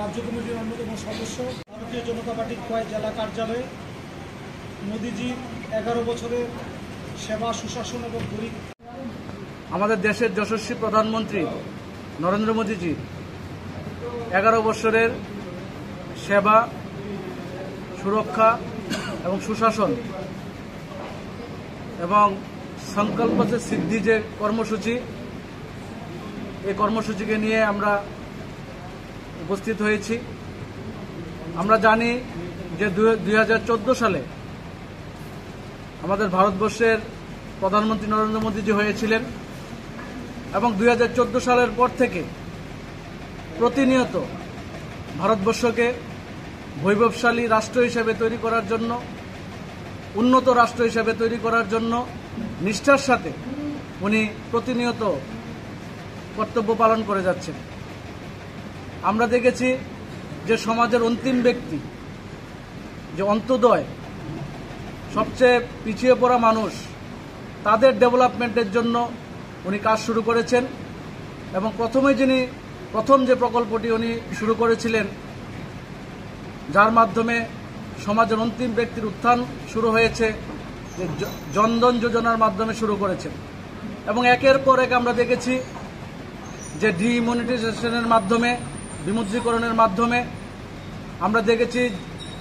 রাজ্য কমিটির অন্যতম সদস্য, ভারতীয় জনতা পার্টির কয় জেলা কার্যালয়ে মোদিজি 11 বছরের সেবা, সুশাসন এবং গরিব। আমাদের দেশের যশস্বী প্রধানমন্ত্রী নরেন্দ্র মোদীজি 11 বছরের সেবা, সুরক্ষা এবং সুশাসন এবং সংকল্প সে সিদ্ধি যে কর্মসূচি, এই কর্মসূচিকে নিয়ে আমরা উপস্থিত হয়েছি। আমরা জানি যে 2014 সালে আমাদের ভারতবর্ষের প্রধানমন্ত্রী নরেন্দ্র মোদীজি হয়েছিলেন এবং 2014 সালের পর থেকে প্রতিনিয়ত ভারতবর্ষকে বৈভবশালী রাষ্ট্র হিসেবে তৈরি করার জন্য, উন্নত রাষ্ট্র হিসেবে তৈরি করার জন্য নিষ্ঠার সাথে উনি প্রতিনিয়ত কর্তব্য পালন করে যাচ্ছেন। আমরা দেখেছি যে সমাজের অন্তিম ব্যক্তি, যে অন্তোদয়, সবচেয়ে পিছিয়ে পড়া মানুষ, তাদের ডেভেলপমেন্টের জন্য উনি কাজ শুরু করেছেন এবং প্রথম যে প্রকল্পটি উনি শুরু করেছিলেন, যার মাধ্যমে সমাজের অন্তিম ব্যক্তির উত্থান শুরু হয়েছে, যে জনধন যোজনার মাধ্যমে শুরু করেছেন এবং একের পর এক আমরা দেখেছি যে ডিমনিটাইজেশনের মাধ্যমে, বিমুদ্রীকরণের মাধ্যমে আমরা দেখেছি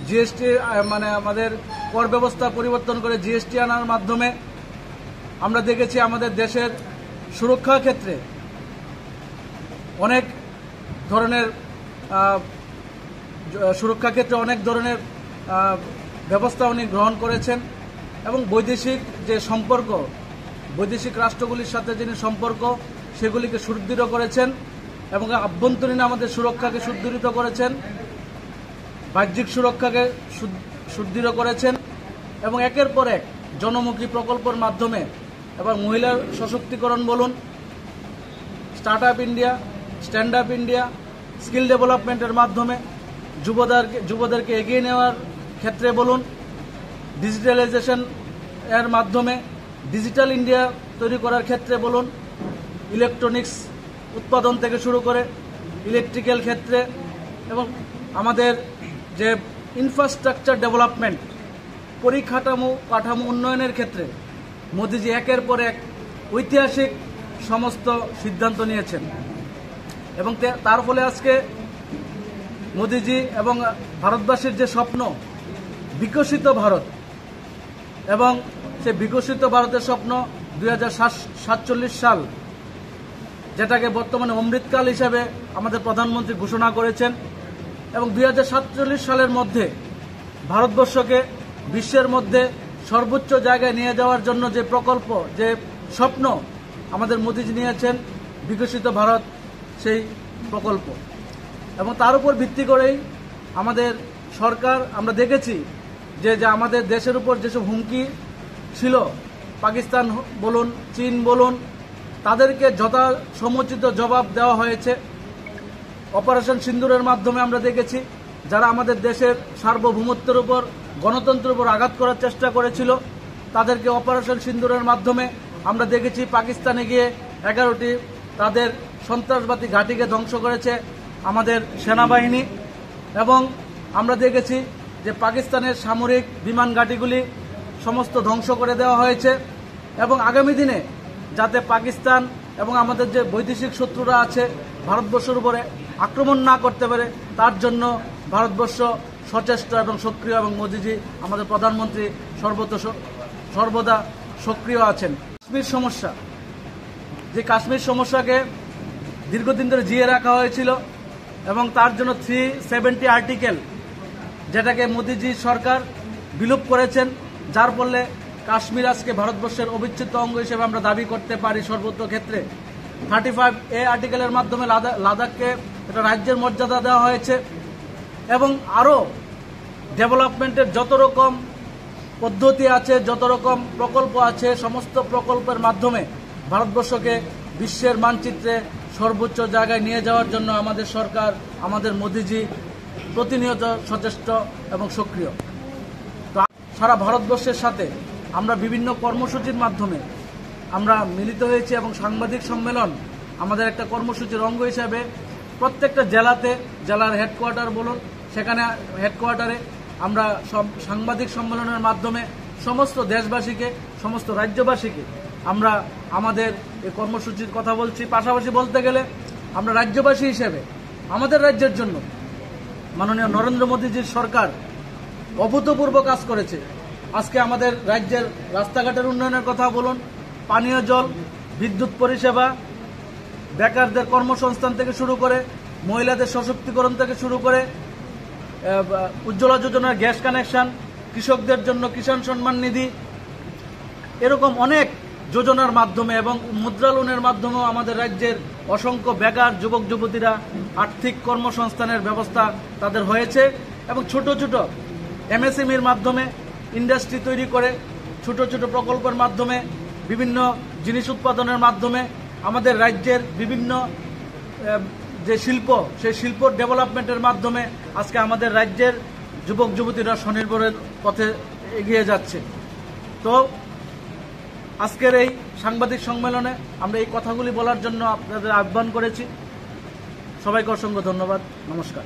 জিএসটি, মানে আমাদের কর ব্যবস্থা পরিবর্তন করে জিএসটি আনার মাধ্যমে আমরা দেখেছি আমাদের দেশের সুরক্ষা ক্ষেত্রে অনেক ধরনের ব্যবস্থা উনি গ্রহণ করেছেন এবং বৈদেশিক যে সম্পর্ক, বৈদেশিক রাষ্ট্রগুলির সাথে যিনি সম্পর্ক, সেগুলিকে সুদৃঢ় করেছেন এবং আভ্যন্তরীণ আমাদের সুরক্ষাকে সুদৃঢ় করেছেন, বাহ্যিক সুরক্ষাকে সুদৃঢ় করেছেন এবং একের পর এক জনমুখী প্রকল্পের মাধ্যমে এবং মহিলার সশক্তিকরণ বলুন, start up India, stand up India, skill ডেভেলপমেন্টের মাধ্যমে যুবদেরকে এগিয়ে নেওয়ার ক্ষেত্রে বলুন, ডিজিটালাইজেশন এর মাধ্যমে ডিজিটাল ইন্ডিয়া তৈরি করার ক্ষেত্রে বলুন, ইলেকট্রনিক্স উৎপাদন থেকে শুরু করে ইলেকট্রিক্যাল ক্ষেত্রে এবং আমাদের যে ইনফ্রাস্ট্রাকচার ডেভেলপমেন্ট, কাঠামো উন্নয়নের ক্ষেত্রে মোদিজি একের পর এক ঐতিহাসিক সমস্ত সিদ্ধান্ত নিয়েছেন এবং তার ফলে আজকে মোদিজি এবং ভারতবাসীর যে স্বপ্ন বিকশিত ভারত, এবং সে বিকশিত ভারতের স্বপ্ন 2047 সাল, যেটাকে বর্তমানে অমৃতকাল হিসেবে আমাদের প্রধানমন্ত্রী ঘোষণা করেছেন এবং 2047 সালের মধ্যে ভারতবর্ষকে বিশ্বের মধ্যে সর্বোচ্চ জায়গায় নিয়ে যাওয়ার জন্য যে প্রকল্প, যে স্বপ্ন আমাদের মোদিজি নিয়েছেন, বিকশিত ভারত সেই প্রকল্প, এবং তার উপর ভিত্তি করেই আমাদের সরকার, আমরা দেখেছি যে আমাদের দেশের উপর যেসব হুমকি ছিল, পাকিস্তান বলুন, চীন বলুন, তাদেরকে যথাসমুচিত জবাব দেওয়া হয়েছে। অপারেশন সিন্দুরের মাধ্যমে আমরা দেখেছি যারা আমাদের দেশের সার্বভৌমত্বের উপর, গণতন্ত্রের উপর আঘাত করার চেষ্টা করেছিল, তাদেরকে অপারেশন সিন্দুরের মাধ্যমে আমরা দেখেছি পাকিস্তানে গিয়ে 11টি তাদের সন্ত্রাসবাদী ঘাঁটিকে ধ্বংস করেছে আমাদের সেনাবাহিনী এবং আমরা দেখেছি যে পাকিস্তানের সামরিক বিমান ঘাঁটিগুলি সমস্ত ধ্বংস করে দেওয়া হয়েছে এবং আগামী দিনে যাতে পাকিস্তান এবং আমাদের যে বৈদেশিক শত্রুরা আছে ভারতবর্ষের উপরে আক্রমণ না করতে পারে, তার জন্য ভারতবর্ষ সচেষ্ট এবং সক্রিয় এবং মোদিজি আমাদের প্রধানমন্ত্রী সর্বদা সক্রিয় আছেন। কাশ্মীর সমস্যাকে দীর্ঘদিন ধরে জিয়ে রাখা হয়েছিল এবং তার জন্য 370 আর্টিকেল, যেটাকে মোদিজি সরকার বিলোপ করেছেন, যার ফলে কাশ্মীর আজকে ভারতবর্ষের অবিচ্ছেদ্য অঙ্গ হিসেবে আমরা দাবি করতে পারি। সর্বত্র ক্ষেত্রে 35A আর্টিকেলের মাধ্যমে লাদাখকে একটা রাজ্যের মর্যাদা দেওয়া হয়েছে এবং আরও ডেভেলপমেন্টের যত রকম পদ্ধতি আছে, যত রকম প্রকল্প আছে, সমস্ত প্রকল্পের মাধ্যমে ভারতবর্ষকে বিশ্বের মানচিত্রে সর্বোচ্চ জায়গায় নিয়ে যাওয়ার জন্য আমাদের সরকার, আমাদের মোদিজি প্রতিনিয়ত সচেষ্ট এবং সক্রিয়। তো সারা ভারতবর্ষের সাথে আমরা বিভিন্ন কর্মসূচির মাধ্যমে আমরা মিলিত হয়েছি এবং সাংবাদিক সম্মেলন আমাদের একটা কর্মসূচির অঙ্গ হিসাবে প্রত্যেকটা জেলাতে, জেলার হেডকোয়ার্টার বলুন, সেখানে হেডকোয়ার্টারে আমরা সাংবাদিক সম্মেলনের মাধ্যমে সমস্ত দেশবাসীকে, সমস্ত রাজ্যবাসীকে আমরা আমাদের এই কর্মসূচির কথা বলছি। পাশাপাশি বলতে গেলে আমরা রাজ্যবাসী হিসেবে আমাদের রাজ্যের জন্য মাননীয় নরেন্দ্র মোদীজির সরকার অভূতপূর্ব কাজ করেছে। আজকে আমাদের রাজ্যের রাস্তাঘাটের উন্নয়নের কথা বলুন, পানীয় জল, বিদ্যুৎ পরিষেবা, বেকারদের কর্মসংস্থান থেকে শুরু করে, মহিলাদের সশক্তিকরণ থেকে শুরু করে, উজ্জ্বলা যোজনার গ্যাস কানেকশন, কৃষকদের জন্য কিষাণ সম্মান নিধি, এরকম অনেক যোজনার মাধ্যমে এবং মুদ্রা লোনের মাধ্যমেও আমাদের রাজ্যের অসংখ্য বেকার যুবক যুবতীরা আর্থিক কর্মসংস্থানের ব্যবস্থা তাদের হয়েছে। এবং ছোট ছোট এমএসএমইর মাধ্যমে ইন্ডাস্ট্রি তৈরি করে, ছোট ছোট প্রকল্পের মাধ্যমে, বিভিন্ন জিনিস উৎপাদনের মাধ্যমে আমাদের রাজ্যের বিভিন্ন যে শিল্প, সেই শিল্প ডেভেলপমেন্টের মাধ্যমে আজকে আমাদের রাজ্যের যুবক যুবতীরা স্বনির্ভরের পথে এগিয়ে যাচ্ছে। তো আজকের এই সাংবাদিক সম্মেলনে আমরা এই কথাগুলি বলার জন্য আপনাদের আহ্বান করেছি। সবাইকে অসংখ্য ধন্যবাদ। নমস্কার।